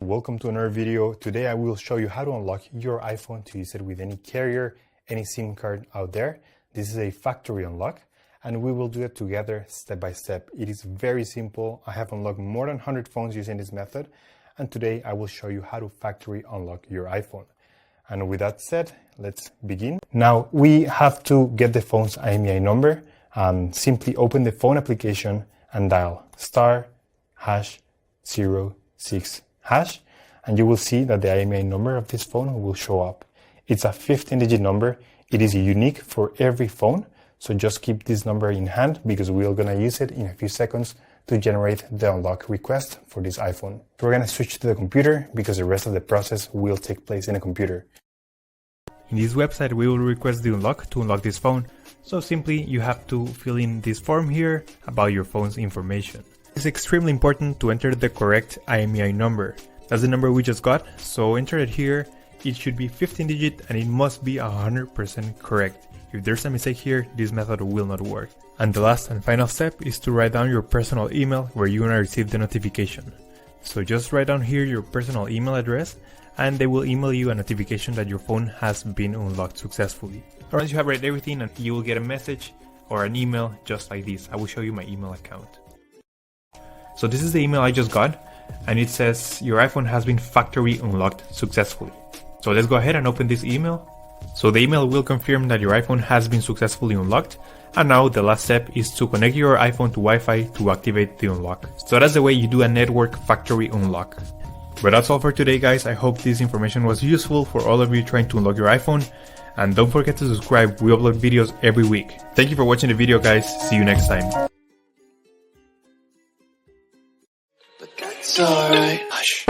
Welcome to another video. Today I will show you how to unlock your iPhone to use it with any carrier, any SIM card out there. This is a factory unlock and we will do it together step by step. It is very simple. I have unlocked more than 100 phones using this method, and today I will show you how to factory unlock your iPhone. And with that said, let's begin. Now we have to get the phone's IMEI number. Simply open the phone application and dial *#06#, and you will see that the IMEI number of this phone will show up. It's a 15-digit number. It is unique for every phone, so just keep this number in hand because we are going to use it in a few seconds to generate the unlock request for this iPhone. So we're going to switch to the computer because the rest of the process will take place in a computer. In this website, we will request the unlock to unlock this phone. So simply, you have to fill in this form here about your phone's information. It's extremely important to enter the correct IMEI number. That's the number we just got, so enter it here. It should be 15-digit and it must be 100% correct. If there's a mistake here, this method will not work. And the last and final step is to write down your personal email where you're gonna receive the notification. So just write down here your personal email address and they will email you a notification that your phone has been unlocked successfully. Once you have read everything, you will get a message or an email just like this. I will show you my email account. So this is the email I just got, and it says your iPhone has been factory unlocked successfully. So let's go ahead and open this email. So the email will confirm that your iPhone has been successfully unlocked, and now the last step is to connect your iPhone to Wi-Fi to activate the unlock. So that's the way you do a network factory unlock. But that's all for today, guys. I hope this information was useful for all of you trying to unlock your iPhone, and don't forget to subscribe. We upload videos every week. Thank you for watching the video, guys. See you next time. It's alright. Hush.